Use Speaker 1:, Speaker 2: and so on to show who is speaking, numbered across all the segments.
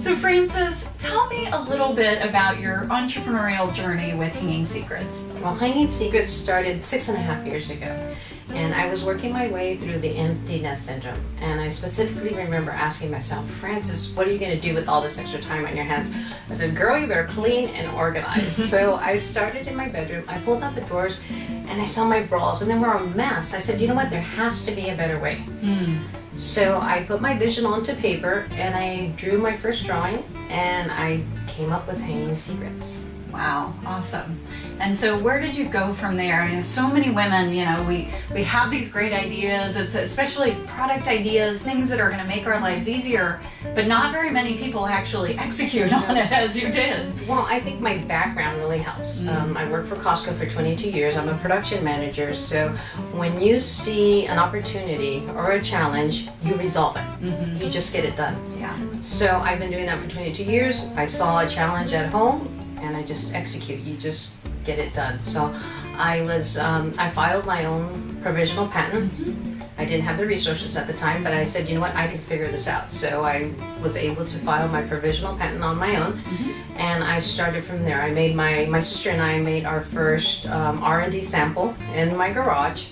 Speaker 1: So Frances, tell me a little bit about your entrepreneurial journey with Hanging Secrets.
Speaker 2: Well, Hanging Secrets started 6.5 years ago, and I was working my way through the empty nest syndrome. And I specifically remember asking myself, Frances, what are you going to do with all this extra time on your hands? I said, girl, you better clean and organize. So I started in my bedroom. I pulled out the drawers, and I saw my bras, and they were a mess. I said, you know what? There has to be a better way. So I put my vision onto paper, and I drew my first drawing, and I came up with Hanging Secrets.
Speaker 1: Wow, awesome. And so where did you go from there? I mean, so many women, you know, we have these great ideas, it's especially product ideas, things that are going to make our lives easier, but not very many people actually execute on it as you did.
Speaker 2: Well, I think my background really helps. I worked for Costco for 22 years. I'm a production manager, so when you see an opportunity or a challenge, you resolve it. You just get it done.
Speaker 1: Yeah.
Speaker 2: So I've been doing that for 22 years. I saw a challenge at home, and I just execute. You just get it done. So I filed my own provisional patent. I didn't have the resources at the time, but I said, you know what, I can figure this out. So I was able to file my provisional patent on my own, and I started from there. I made my sister and I made our first R&D sample in my garage.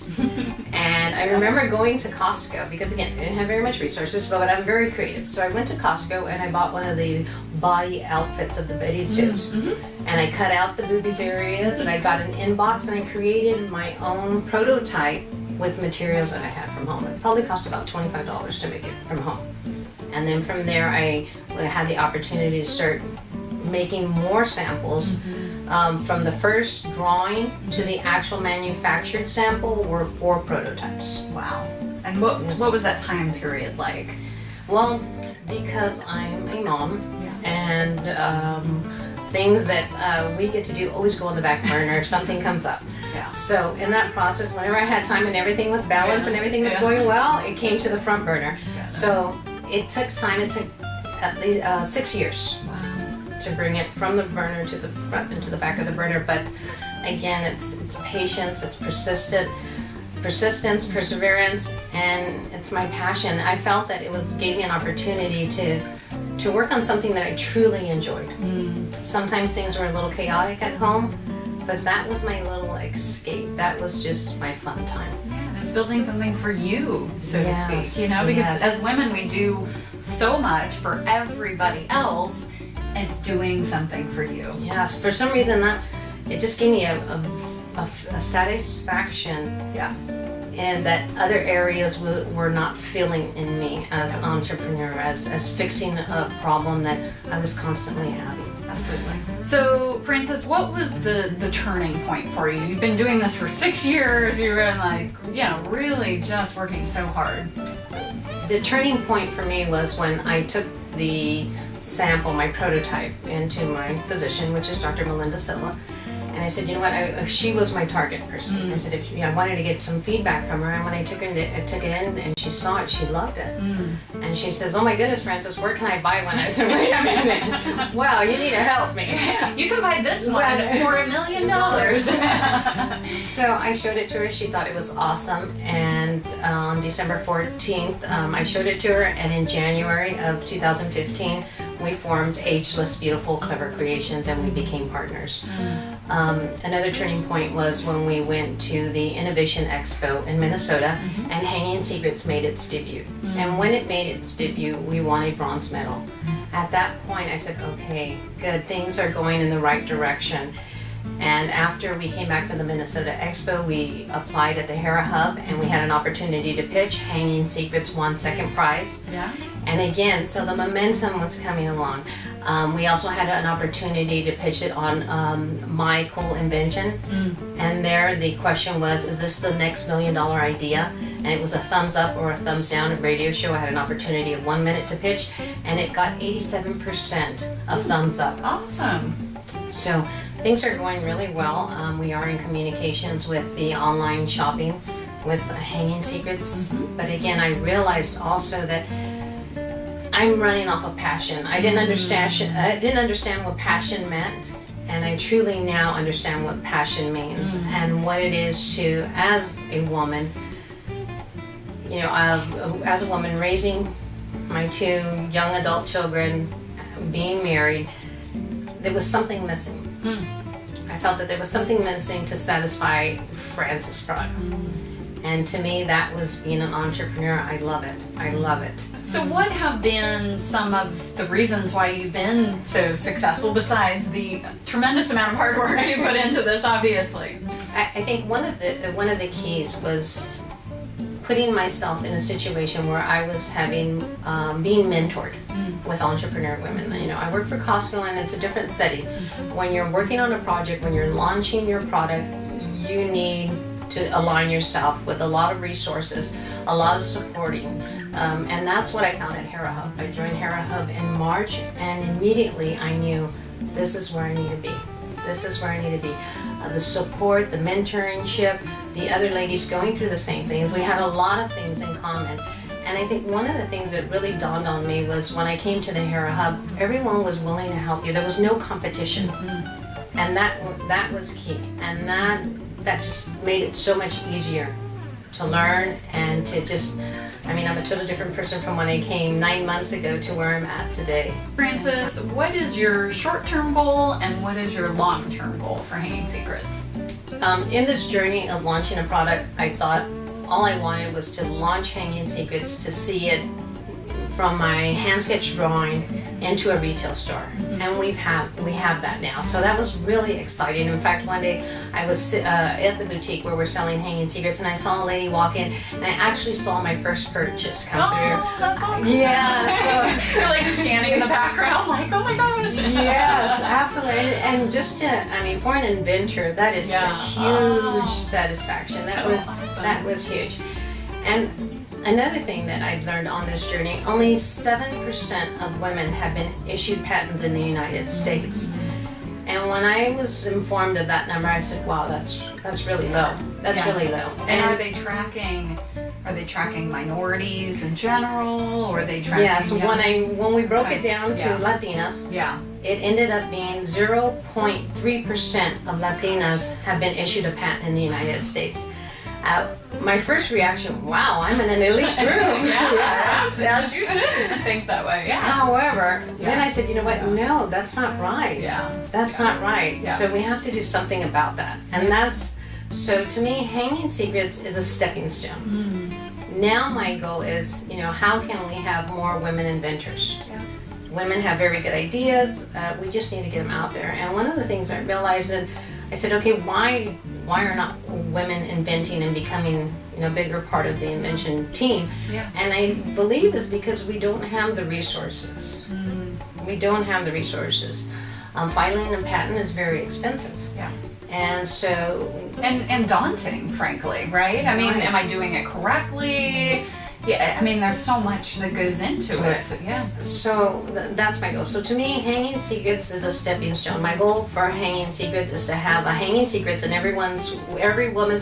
Speaker 2: And I remember going to Costco, because again, I didn't have very much resources, but I'm very creative. So I went to Costco and I bought one of the body outfits of the bathing suits. And I cut out the boobies areas, and I got an inbox, and I created my own prototype with materials that I had from home. It probably cost about $25 to make it from home. And then from there, I had the opportunity to start making more samples. From the first drawing to the actual manufactured sample were 4 prototypes.
Speaker 1: Wow. And what was that time period like?
Speaker 2: Well, because I'm a mom, and things that we get to do always go on the back burner if something comes up. So in that process, whenever I had time and everything was balanced and everything was going well, it came to the front burner. So it took time. It took at least 6 years to bring it from the burner to the front and to the back of the burner. But again, it's patience, it's persistence, perseverance, and it's my passion. I felt that gave me an opportunity to work on something that I truly enjoyed. Sometimes things were a little chaotic at home, but that was my little escape. That was just my fun time.
Speaker 1: Yeah, it's building something for you, so to speak, you know, because as women we do so much for everybody else, it's doing something for you.
Speaker 2: Yes, for some reason it just gave me a satisfaction. And that other areas were not feeling in me as an entrepreneur, as fixing a problem that I was constantly having.
Speaker 1: Absolutely. So, Frances, what was the turning point for you? You've been doing this for 6 years. You've been really just working so hard.
Speaker 2: The turning point for me was when I took the sample, my prototype, into my physician, which is Dr. Melinda Silva. And I said, you know what, she was my target person. I said, I wanted to get some feedback from her, and when I took it in and she saw it, she loved it. And she says, oh my goodness, Frances, where can I buy one? I said, wait a minute, wow, you need to help me.
Speaker 1: You can buy this one for $1 million. So
Speaker 2: I showed it to her, she thought it was awesome, and on December 14th, I showed it to her, and in January of 2015, we formed Ageless Beautiful Clever Creations, and we became partners. Another turning point was when we went to the Innovation Expo in Minnesota, and Hanging Secrets made its debut. And when it made its debut, we won a bronze medal. At that point, I said, okay, good, things are going in the right direction. And after we came back from the Minnesota Expo, we applied at the Hera Hub, and we had an opportunity to pitch. Hanging Secrets won second prize. And again, so the momentum was coming along. We also had an opportunity to pitch it on My Cool Invention. And there the question was, is this the next $1 million idea? And it was a thumbs up or a thumbs down. A radio show, I had an opportunity of 1 minute to pitch, and it got 87% of thumbs up.
Speaker 1: Awesome.
Speaker 2: So things are going really well. We are in communications with the online shopping with Hanging Secrets. But again, I realized also that I'm running off of passion. I didn't understand what passion meant, and I truly now understand what passion means and what it is to, as a woman, as a woman raising my 2 young adult children, being married, there was something missing. I felt that there was something missing to satisfy Francis Prado. And to me, that was being an entrepreneur. I love it. I love it.
Speaker 1: So what have been some of the reasons why you've been so successful, besides the tremendous amount of hard work you put into this, obviously?
Speaker 2: I think one of the keys was putting myself in a situation where I was having being mentored with entrepreneur women. You know, I work for Costco, and it's a different setting. When you're working on a project, when you're launching your product, you need to align yourself with a lot of resources, a lot of supporting, and that's what I found at Hera Hub. I joined Hera Hub in March, and immediately I knew this is where I need to be. This is where I need to be. The support, the mentorship, the other ladies going through the same things. We had a lot of things in common. And I think one of the things that really dawned on me was when I came to the Hera Hub, everyone was willing to help you. There was no competition. And that was key. And that just made it so much easier to learn and to just, I mean, I'm a totally different person from when I came 9 months ago to where I'm at today.
Speaker 1: Francis, what is your short-term goal and what is your long-term goal for Hanging Secrets?
Speaker 2: In this journey of launching a product, I thought all I wanted was to launch Hanging Secrets, to see it from my hand sketch drawing into a retail store, and we have that now. So that was really exciting. In fact, one day I was at the boutique where we're selling Hanging Secrets, and I saw a lady walk in, and I actually saw my first purchase come through.
Speaker 1: That's awesome.
Speaker 2: Yeah, so
Speaker 1: You're like standing in the background, like, oh my gosh.
Speaker 2: yes, absolutely. And just to, I mean, for an inventor, that is a huge satisfaction. That was huge. And another thing that I've learned on this journey, only 7% of women have been issued patents in the United States. And when I was informed of that number, I said, wow, that's really low. That's really low.
Speaker 1: And are they tracking minorities in general, or are they tracking?
Speaker 2: Yeah, so when we broke it down to Latinas, it ended up being 0.3% of Latinas have been issued a patent in the United States. My first reaction, wow, I'm in an elite group.
Speaker 1: Yes, as you should think that way. Yeah.
Speaker 2: However, then I said, you know what? No, that's not right. That's not right. So we have to do something about that. And so to me, Hanging Secrets is a stepping stone. Now my goal is, you know, how can we have more women inventors? Women have very good ideas. We just need to get them out there. And one of the things I realized, and I said, okay, why are not women inventing and becoming, you know, a bigger part of the invention team? And I believe it's because we don't have the resources. We don't have the resources. Filing a patent is very expensive. And so...
Speaker 1: And daunting, frankly, right? I mean, am I doing it correctly? Yeah, I mean, there's so much that goes into it. So,
Speaker 2: that's my goal. So to me, Hanging Secrets is a stepping stone. My goal for Hanging Secrets is to have a Hanging Secrets in every woman's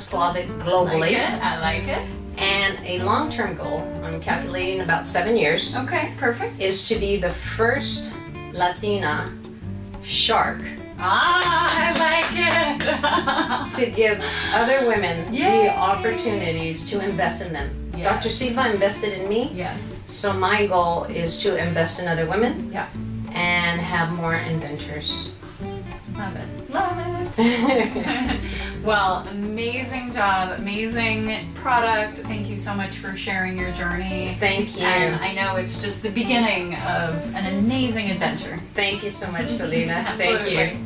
Speaker 2: closet globally.
Speaker 1: I like it.
Speaker 2: And a long-term goal, I'm calculating about 7 years.
Speaker 1: Okay, perfect.
Speaker 2: Is to be the first Latina shark.
Speaker 1: I like it.
Speaker 2: To give other women the opportunities to invest in them. Dr. Silva invested in me. So my goal is to invest in other women. And have more inventors.
Speaker 1: Love it. Love it. Well, amazing job, amazing product. Thank you so much for sharing your journey.
Speaker 2: Thank you.
Speaker 1: And I know it's just the beginning of an amazing adventure.
Speaker 2: Thank you so much, Felina. Thank you.